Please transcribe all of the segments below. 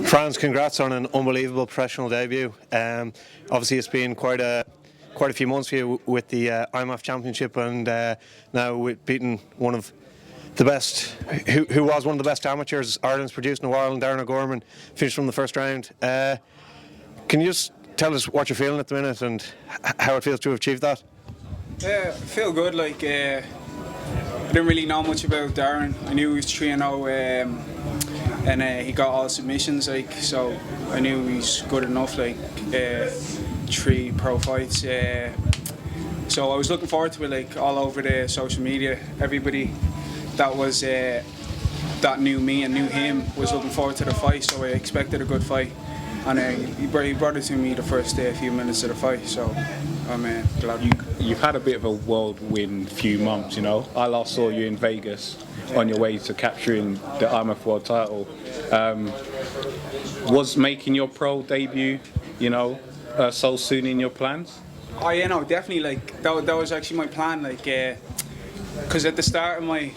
Frans, congrats on an unbelievable professional debut. Obviously, it's been quite a few months for you with the IMF Championship, and now with beating one of the best, who was one of the best amateurs Ireland's produced in a while, and Darren O'Gorman finished from the first round. Can you just tell us what you're feeling at the minute and how it feels to have achieved that? I feel good. I didn't really know much about Darren. I knew he was 3-0, and he got all submissions. So I knew he's good enough. 3 pro fights. So I was looking forward to it. All over the social media, everybody that was that knew me and knew him was looking forward to the fight. So I expected a good fight, and he brought it to me the first few minutes of the fight. So I'm glad. You've had a bit of a whirlwind few months, you know. I last saw you in Vegas on your way to capturing the IMF World title. Was making your pro debut, so soon in your plans? Oh yeah, no, definitely. That was actually my plan. Because at the start of my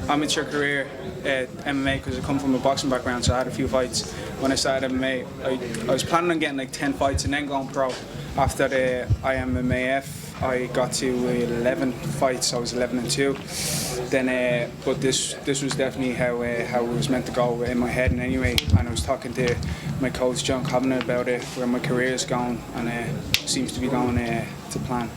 amateur career at MMA, because I come from a boxing background, so I had a few fights. When I started MMA, I was planning on getting 10 fights and then going pro. After the IMMAF, I got to 11 fights. I was 11-2. Then, but this was definitely how it was meant to go in my head. And anyway, and I was talking to my coach John Covenant about it, where my career is going, and it seems to be going to plan.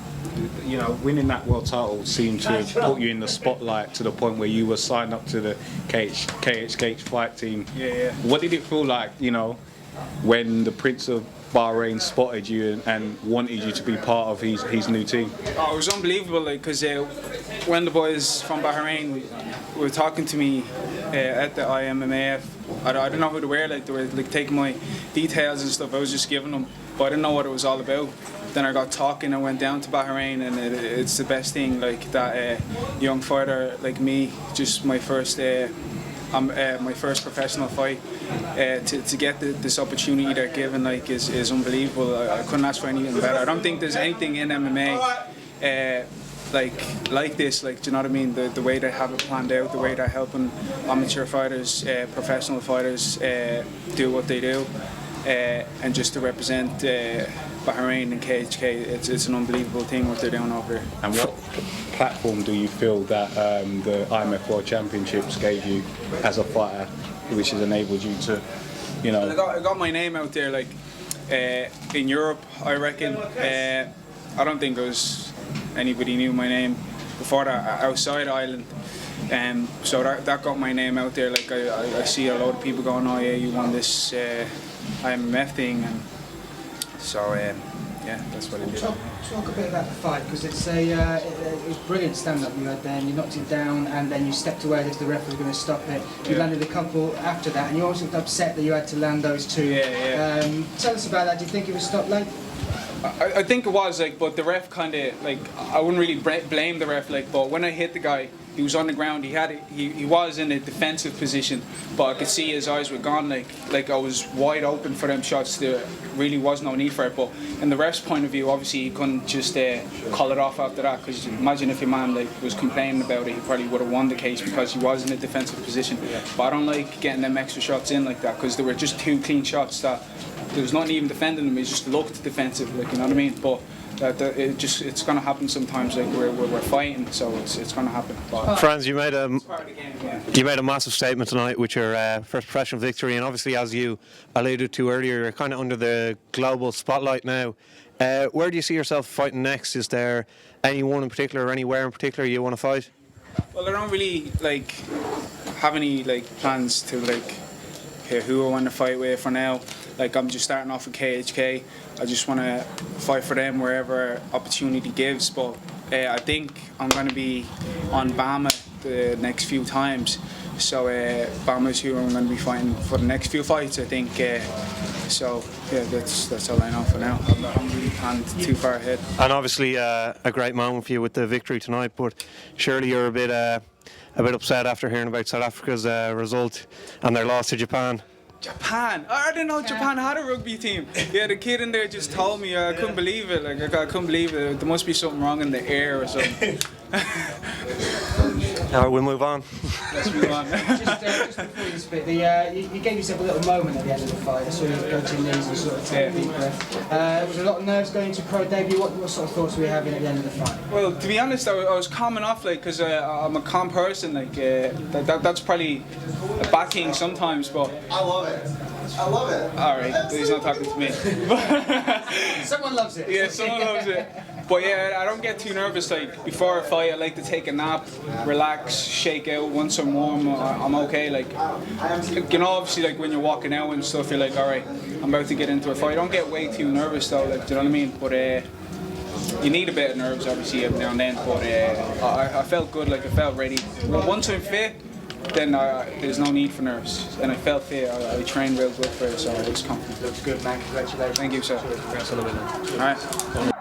Winning that world title seemed to have put you in the spotlight to the point where you were signed up to the KHK fight team. Yeah. What did it feel like, when the Prince of Bahrain spotted you and wanted you to be part of his new team? Oh, it was unbelievable, because when the boys from Bahrain were talking to me at the IMMAF, I don't know who they were. They were taking my details and stuff. I was just giving them, but I didn't know what it was all about. Then I got talking. I went down to Bahrain, and it's the best thing. That young fighter like me, just my first professional fight, to get this opportunity they're given is unbelievable. I couldn't ask for anything better. I don't think there's anything in MMA like this. Do you know what I mean? The way they have it planned out, the way they're helping amateur fighters, professional fighters do what they do, and just to represent Bahrain and KHK, it's an unbelievable thing what they're doing over here. And what platform do you feel that the IMF World Championships gave you as a fighter, which has enabled you to, I got my name out there, in Europe, I reckon. I don't think anybody knew my name before that outside Ireland. So that got my name out there. I see a lot of people going, oh yeah, you won this IMF thing, and so yeah, that's what it did. Talk a bit about the fight, because it was brilliant stand-up you had there, and you knocked it down, and then you stepped away as the ref was going to stop it. You landed a couple after that, and you also upset that you had to land those 2. Yeah. Tell us about that. Do you think it was stopped late? I think it was, but the ref kind of, I wouldn't really blame the ref, but when I hit the guy, he was on the ground, he was in a defensive position, but I could see his eyes were gone, I was wide open for them shots. There really was no need for it, but in the ref's point of view, obviously he couldn't just call it off after that, because imagine if your man was complaining about it, he probably would have won the case because he was in a defensive position. But I don't like getting them extra shots in like that, because there were just 2 clean shots that there was not even defending them, it just looked defensive, you know what I mean? But it's going to happen sometimes, we're fighting, so it's going to happen. But Frans, you made a massive statement tonight with your first professional victory, and obviously, as you alluded to earlier, you're kind of under the global spotlight now. Where do you see yourself fighting next? Is there anyone in particular or anywhere in particular you want to fight? Well, I don't really have any plans to who I want to fight with for now. I'm just starting off with KHK. I just want to fight for them wherever opportunity gives. But I think I'm going to be on BAMMA the next few times. So BAMMA is who I'm going to be fighting for the next few fights, I think. So yeah, that's all I know for now. I'm really planning too far ahead. And obviously a great moment for you with the victory tonight. But surely you're a bit upset after hearing about South Africa's result and their loss to Japan. Japan! I didn't know Japan had a rugby team. Yeah, the kid in there just told me. I couldn't believe it. I couldn't believe it. There must be something wrong in the air or something. All right, we'll move on. Let's move on. Just before you spit, you gave yourself a little moment at the end of the fight. I saw you go to your knees and sort of take a deep breath. Was there a lot of nerves going to pro debut? What sort of thoughts were you having at the end of the fight? Well, to be honest, I was calming off, like, because I'm a calm person. Like, that's probably a bad thing sometimes, but I love it. I love it. all right, he's not talking to me. Someone loves it. Yeah, someone loves it. But yeah, I don't get too nervous. Like before a fight, I like to take a nap, relax, shake out. Once I'm warm, I'm okay. Like, you know, obviously, like when you're walking out and stuff, you're like, all right, I'm about to get into a fight. I don't get way too nervous though. Like, do you know what I mean? But you need a bit of nerves, obviously, every now and then. But I felt good. Like I felt ready. Once I'm fit, then there's no need for nerves. And I felt fit. I trained real good for it, so I was confident. Looks good, man. Congratulations. Thank you, sir. Congrats on the win. All right.